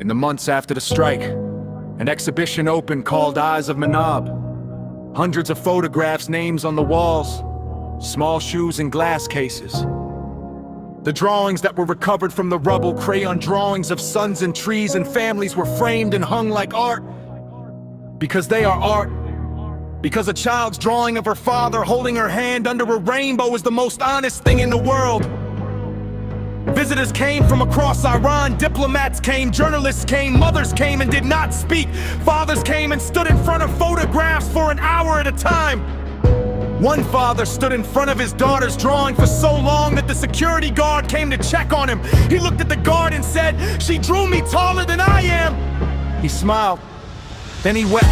In the months after the strike, an exhibition opened called Eyes of Minab. Hundreds of photographs, names on the walls, small shoes in glass cases. The drawings that were recovered from the rubble, crayon drawings of suns and trees and families, were framed and hung like art. Because they are art. Because a child's drawing of her father holding her hand under a rainbow is the most honest thing in the world. Visitors came from across Iran, diplomats came, journalists came, mothers came and did not speak. Fathers came and stood in front of photographs for an hour at a time. One father stood in front of his daughter's drawing for so long that the security guard came to check on him. He looked at the guard and said, "She drew me taller than I am." He smiled, then he wept.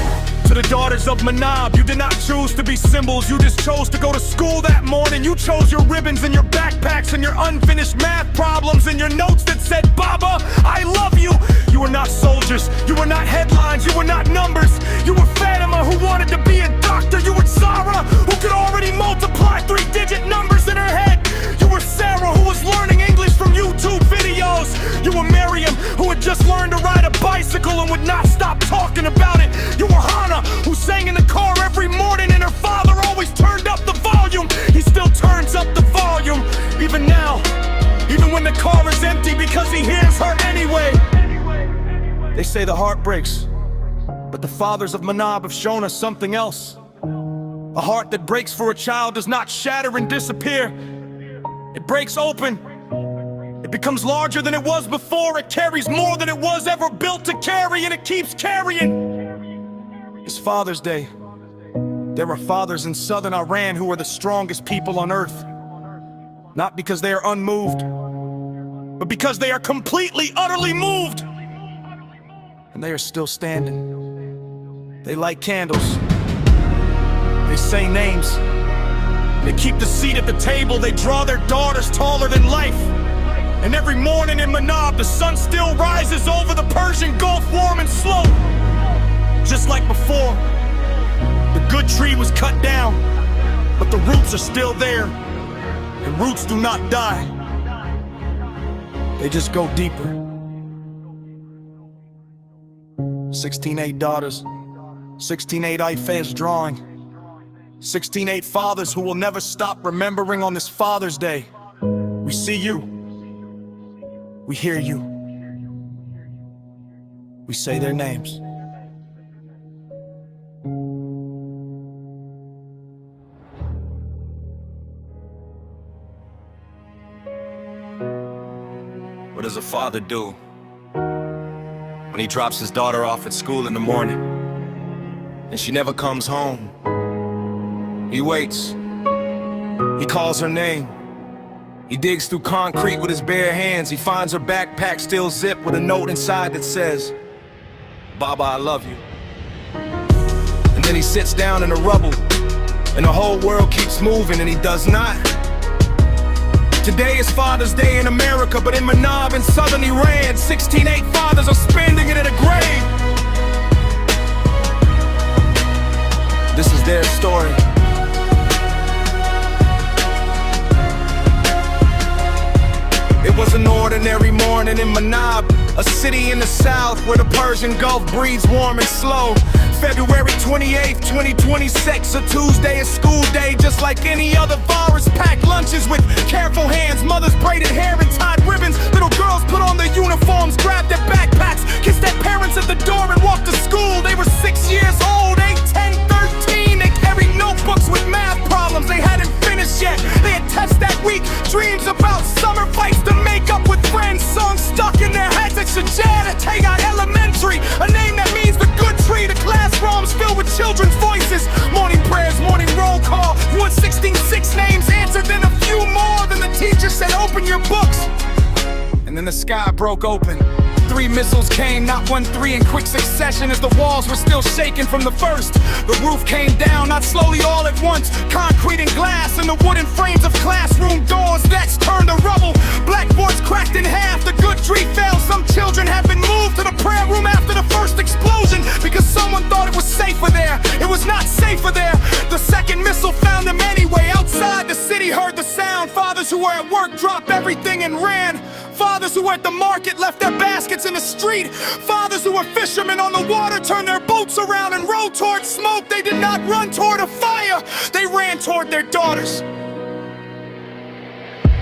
To the daughters of Minab, you did not choose to be symbols, you just chose to go to school that morning. You chose your ribbons and your backpacks and your unfinished math problems and your notes that said, "Baba, I love you." You were not soldiers, you were not headlines, you were not numbers. You were Fatima who wanted to be a doctor. You were Zara who could already multiply 3-digit numbers in her head. You were Sarah who was learning English from YouTube videos. You were Miriam who had just learned to ride a bicycle and would not stop talking about it. You were Hannah who sang in the car every morning and her father always turned up the volume. He still turns up the volume, even now, even when the car is empty, because he hears her anyway. They say the heart breaks, but the fathers of Minab have shown us something else. A heart that breaks for a child does not shatter and disappear. It breaks open. It becomes larger than it was before. It carries more than it was ever built to carry, and it keeps carrying. It's Father's Day. There are fathers in southern Iran who are the strongest people on earth. Not because they are unmoved, but because they are completely, utterly moved. And they are still standing. They light candles. They say names. They keep the seat at the table. They draw their daughters taller than life. And every morning in Minab, the sun still rises over the Persian Gulf, warm and slow. Just like before, the good tree was cut down, but the roots are still there. And roots do not die. They just go deeper. 16-8 daughters, 16-8 Ife's drawing, 16-8 fathers who will never stop remembering on this Father's Day. We see you. We hear you. We say their names. What does a father do when he drops his daughter off at school in the morning and she never comes home? He waits. He calls her name. He digs through concrete with his bare hands. He finds her backpack still zipped with a note inside that says, "Baba, I love you." And then he sits down in the rubble and the whole world keeps moving and he does not. Today is Father's Day in America, but in Minab in southern Iran, 16-8 fathers are spending it in a grave. This is their story. It was an ordinary morning in Minab, a city in the south where the Persian Gulf breathes warm and slow. February 28th, 2026, a Tuesday, a school day, just like any other virus. Packed lunches with careful hands, mothers braided hair and tied ribbons. Little girls put on their uniforms, grabbed their backpacks, kissed their parents at the door and walked to school. They were 6 years old, 8, 10, 13. They carried notebooks with math problems they hadn't finished yet. They had tests that week, dreams about summer fights to make up with friends. Songs stuck in their heads at Shajareh Tayyebeh Elementary, a name that means the good tree. The classrooms filled with children's voices, morning prayers, morning roll call. You had 16-6 names answered, then a few more. Then the teacher said, "Open your books." And then the sky broke open. 3 missiles came, not 1, 3 in quick succession, as the walls were still shaking from the first. The roof came down, not slowly all at once. Concrete and glass and the wooden frames of classroom doors that's turned to rubble. Blackboards cracked in half, the good tree fell. Some children have been moved to the prayer room after the first explosion because someone thought it was safer there. It was not safer there. The second missile found them anyway. Outside the city heard the sound. Fathers who were at work dropped everything and ran. Fathers who were at the market left their baskets in the street. Fathers who were fishermen on the water turned their boats around and rowed toward smoke. They did not run toward a fire, they ran toward their daughters.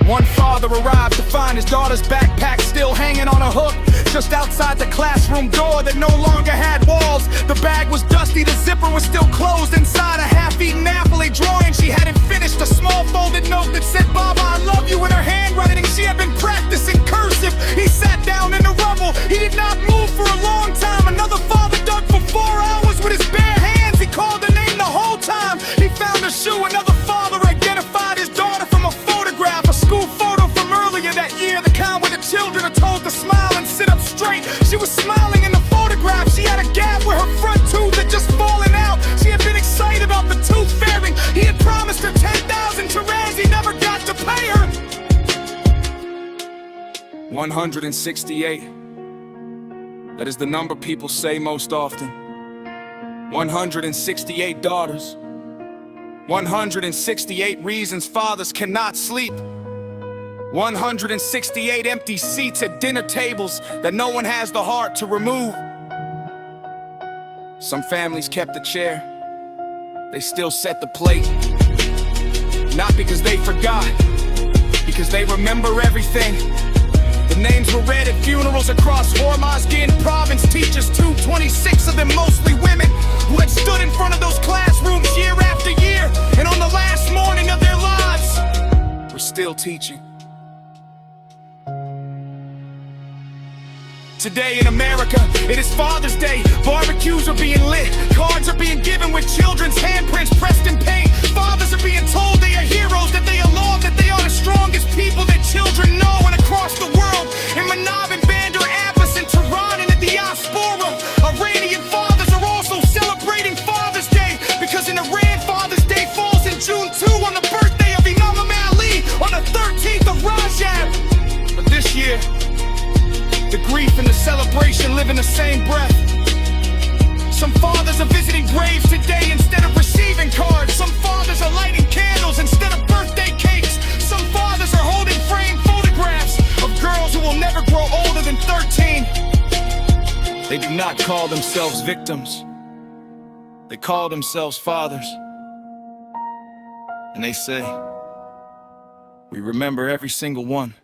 One father arrived to find his daughter's backpack still hanging on a hook just outside the classroom door that no longer had walls. The bag was dusty, the zipper was still closed. Inside a half-eaten apple, a drawing she hadn't finished. A small folded note that said, "Baba, I love you," in her handwriting. She had been practicing cursive. He sat down in the rubble. He did not move for a long time. Another father dug for 4 hours with his bare hands. He called her name the whole time. He found a shoe. Another father identified his daughter from a photograph, a school photo from earlier that year, the kind where the children are told to smile and sit up straight. She was smiling in the photograph. She had a gap where her front tooth had just fallen out. She had been excited about the tooth fairy. He had promised her 10,000 Taraz. He never got to pay her. 168. That is the number people say most often. 168 daughters. 168 reasons fathers cannot sleep. 168 empty seats at dinner tables that no one has the heart to remove. Some families kept the chair. They still set the plate. Not because they forgot, because they remember everything. The names were read at funerals across Hormozgan Province. Teachers too, 26 of them mostly women, who had stood in front of those classrooms year after year, and on the last morning of their lives, were still teaching. Today in America, it is Father's Day. Barbecues are being lit, cards are being given with children's handprints pressed in paint. Fathers are being told they are heroes, that they are loved, that they are the strongest people that children know. And across the world, in Minab and Bandar Abbas and Tehran and the diaspora, Iranian fathers are also celebrating Father's Day, because in Iran, Father's Day falls in June 2 on the birthday of Imam Ali, on the 13th of Rajab. But this year, the grief and the celebration live in the same breath. Some fathers are visiting graves today instead of receiving cards. Some fathers are lighting candles instead of birthday cakes. Some fathers are holding framed photographs of girls who will never grow older than 13. They do not call themselves victims. They call themselves fathers. And they say, "We remember every single one."